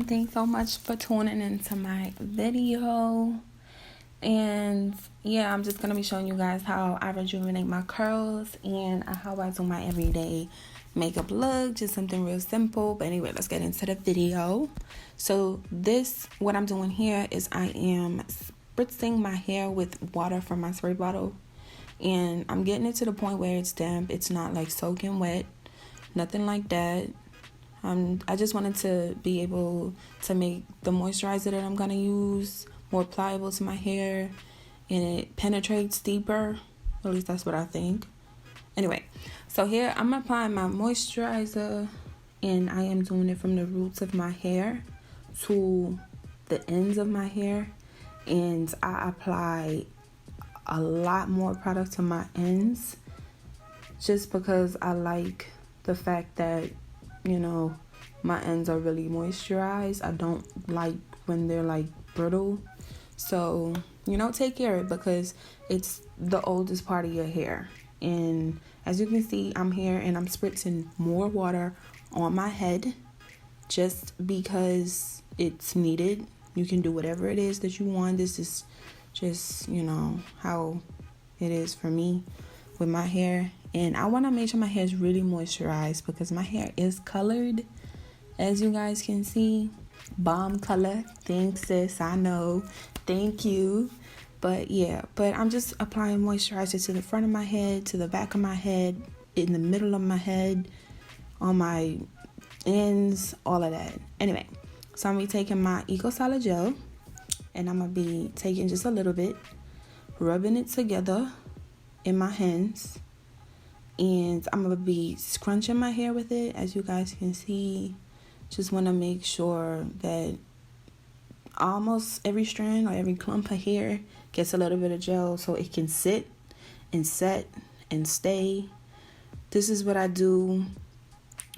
Thanks so much for tuning into my video. And yeah, I'm just going to be showing you guys how I rejuvenate my curls and how I do my everyday makeup look. Just something real simple. But anyway, let's get into the video. So what I'm doing here is I am spritzing my hair with water from my spray bottle. And I'm getting it to the point where it's damp. It's not like soaking wet. Nothing like that. I just wanted to be able to make the moisturizer that I'm going to use more pliable to my hair, and it penetrates deeper. At least that's what I think. Anyway, so here I'm applying my moisturizer, and I am doing it from the roots of my hair to the ends of my hair, and I apply a lot more product to my ends just because I like the fact that, you know, my ends are really moisturized. I don't like when they're like brittle. So, you know, take care of it because it's the oldest part of your hair. And as you can see, I'm here and I'm spritzing more water on my head just because it's needed. You can do whatever it is that you want. This is just, you know, how it is for me with my hair. And I want to make sure my hair is really moisturized because my hair is colored, as you guys can see. Bomb color. Thanks, sis. I know. Thank you. But yeah, I'm just applying moisturizer to the front of my head, to the back of my head, in the middle of my head, on my ends, all of that. Anyway, so I'm going to be taking my Eco Solid Gel, and I'm going to be taking just a little bit, rubbing it together in my hands. And I'm going to be scrunching my hair with it, as you guys can see. Just want to make sure that almost every strand or every clump of hair gets a little bit of gel so it can sit and set and stay. This is what I do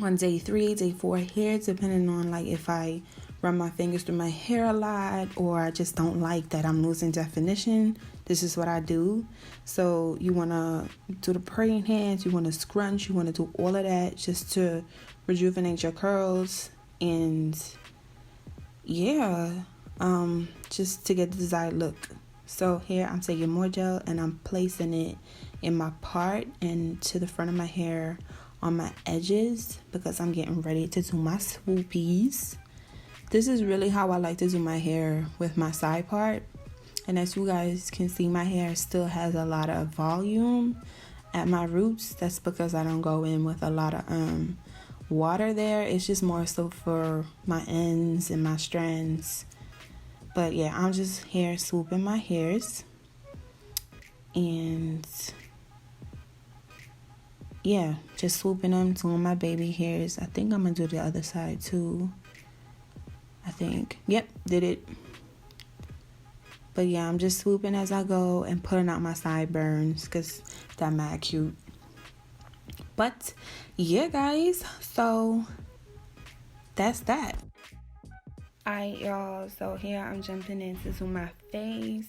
on day 3, day 4 here, depending on like if I run my fingers through my hair a lot or I just don't like that I'm losing definition. This is what I do. So you want to do the praying hands, you want to scrunch, you want to do all of that just to rejuvenate your curls. And yeah, just to get the desired look. So here I'm taking more gel and I'm placing it in my part and to the front of my hair on my edges because I'm getting ready to do my swoopies. This is really how I like to do my hair with my side part. And as you guys can see, my hair still has a lot of volume at my roots. That's because I don't go in with a lot of water there. It's just more so for my ends and my strands. But yeah, I'm just here swooping my hairs. And yeah, just swooping them, doing my baby hairs. I think I'm going to do the other side too. I think. Yep, did it. But yeah, I'm just swooping as I go and putting out my sideburns because they're mad cute. But yeah, guys, so that's that. Alright, y'all, so here I'm jumping into my face.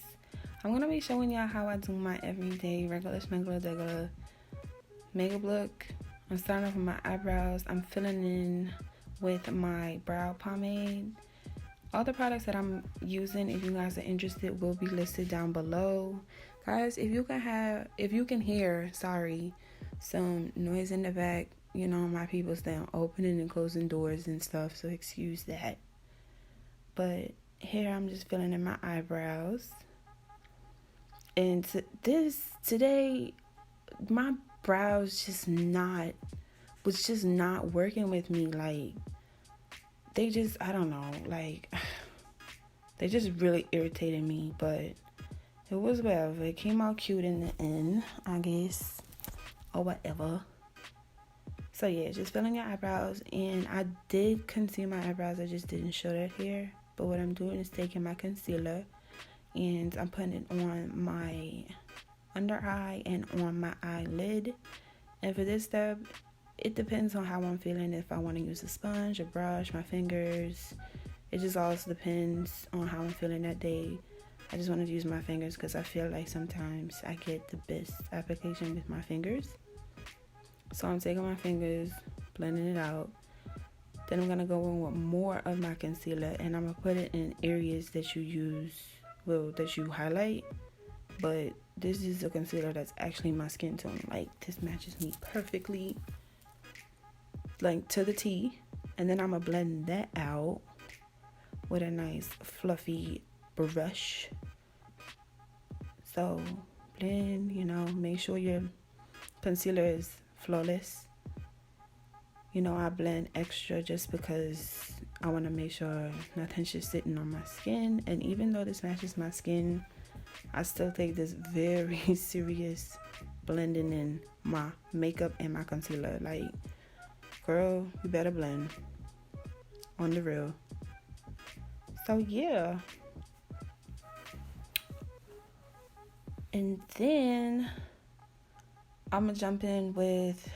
I'm going to be showing y'all how I do my everyday regular makeup look. I'm starting off with my eyebrows. I'm filling in with my brow pomade. All the products that I'm using, if you guys are interested, will be listed down below. Guys, if you can hear, some noise in the back, you know, my people's down opening and closing doors and stuff, so excuse that. But here I'm just filling in my eyebrows. And today, my brows was just not working with me. Like, they just, I don't know, like, they just really irritated me, but it was whatever. It came out cute in the end, I guess, or whatever. So yeah, just filling your eyebrows, and I did conceal my eyebrows, I just didn't show that here. But what I'm doing is taking my concealer, and I'm putting it on my under eye and on my eyelid. And for this step, it depends on how I'm feeling. If I want to use a sponge, a brush, my fingers, it just all depends on how I'm feeling that day. I just wanted to use my fingers because I feel like sometimes I get the best application with my fingers. So I'm taking my fingers, blending it out, Then I'm going to go in with more of my concealer, and I'm going to put it in areas that that you highlight. But this is a concealer that's actually my skin tone. Like, this matches me perfectly, like to the T. And then I'm going to blend that out with a nice fluffy brush. So blend, make sure your concealer is flawless. I blend extra just because I want to make sure nothing's just sitting on my skin. And even though this matches my skin, I still take this very serious blending in my makeup and my concealer. Like, girl, you better blend on the real. So yeah. And then I'm gonna jump in with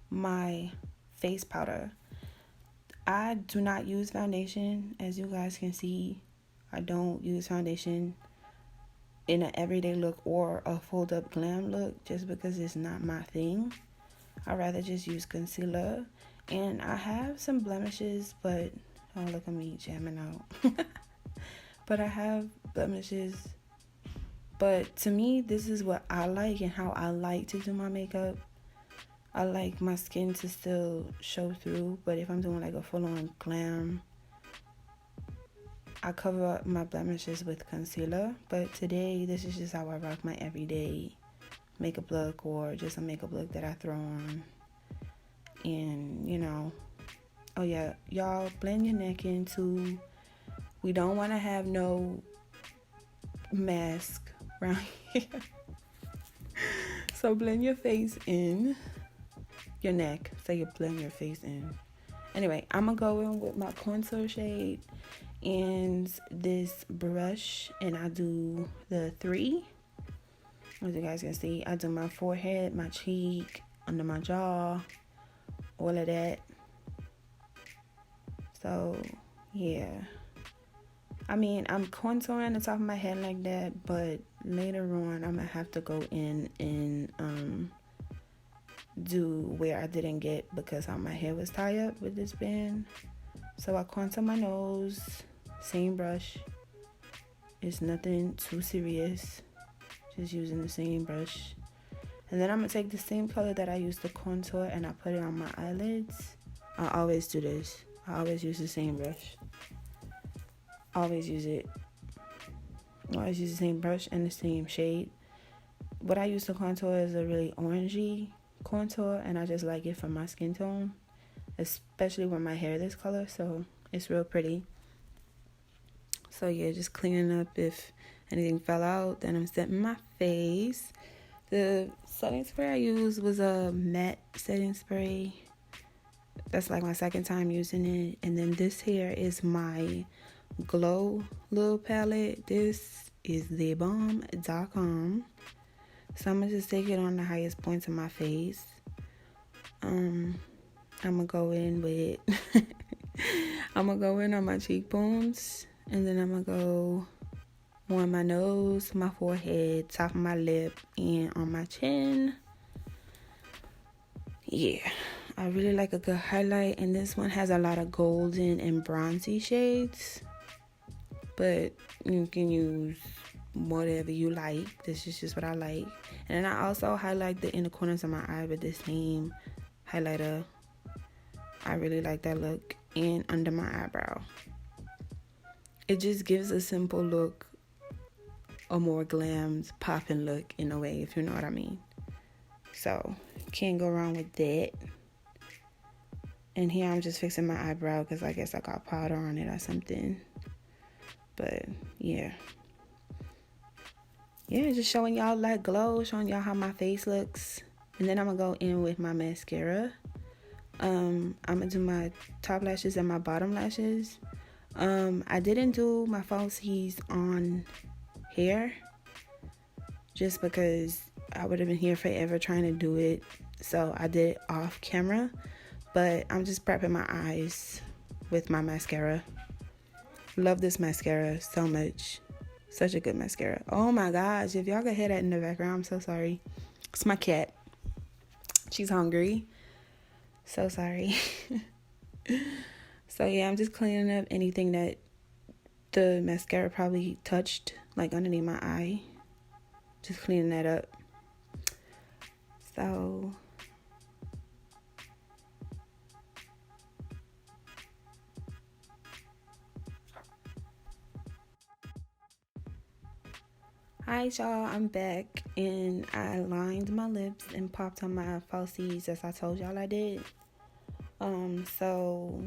my face powder. I do not use foundation. As you guys can see, I don't use foundation in an everyday look or a fold up glam look, just because it's not my thing. I'd rather just use concealer. And I have some blemishes, but oh, look at me jamming out. But I have blemishes. But to me, this is what I like and how I like to do my makeup. I like my skin to still show through, but if I'm doing like a full-on glam, I cover up my blemishes with concealer. But today, this is just how I rock my everyday makeup look, or just a makeup look that I throw on. And, oh yeah, y'all blend your neck in too. We don't want to have no mask around here. So blend your face in, your neck, so you blend your face in. Anyway, I'm gonna go in with my contour shade and this brush, and I do the 3. As you guys can see, I do my forehead, my cheek, under my jaw, all of that. So yeah, I mean, I'm contouring the top of my head like that, but later on I'm gonna have to go in and do where I didn't get, because how my hair was tied up with this band. So I contour my nose, same brush. It's nothing too serious, just using the same brush. And then I'm gonna take the same color that I used to contour and I put it on my eyelids. I always do this. I always use the same brush. Always use it. Always use the same brush and the same shade. What I use to contour is a really orangey contour, and I just like it for my skin tone, especially with my hair this color, so it's real pretty. So yeah, just cleaning up if anything fell out. Then I'm setting my face. The setting spray I used was a matte setting spray. That's like my second time using it. And then this here is my Glow little palette. This is thebomb.com. So I'm gonna just take it on the highest points of my face. I'm gonna go in with I'm gonna go in on my cheekbones, and then I'm gonna go on my nose, my forehead, top of my lip, and on my chin. Yeah, I really like a good highlight, and this one has a lot of golden and bronzy shades, but you can use whatever you like. This is just what I like. And then I also highlight the inner corners of my eye with this same highlighter. I really like that look. And under my eyebrow, it just gives a simple look, a more glammed, popping look in a way, if you know what I mean. So can't go wrong with that. And here I'm just fixing my eyebrow because I guess I got powder on it or something. But yeah, just showing y'all that glow, showing y'all how my face looks. And then I'm gonna go in with my mascara. I'm gonna do my top lashes and my bottom lashes. I didn't do my falsies on hair just because I would have been here forever trying to do it, so I did it off camera. But I'm just prepping my eyes with my mascara. Love this mascara so much. Such a good mascara. Oh my gosh, if y'all could hear that in the background, I'm so sorry. It's my cat. She's hungry. So sorry. So yeah, I'm just cleaning up anything that the mascara probably touched, like underneath my eye. Just cleaning that up. So alright, y'all, I'm back, and I lined my lips and popped on my falsies as I told y'all I did. So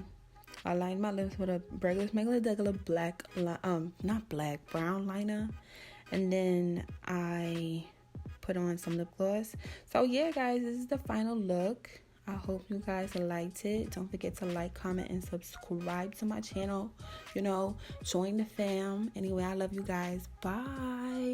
I lined my lips with a regular black, not black, brown liner, and then I put on some lip gloss. So yeah, guys, this is the final look. I hope you guys liked it. Don't forget to like, comment, and subscribe to my channel. You know, join the fam. Anyway, I love you guys. Bye.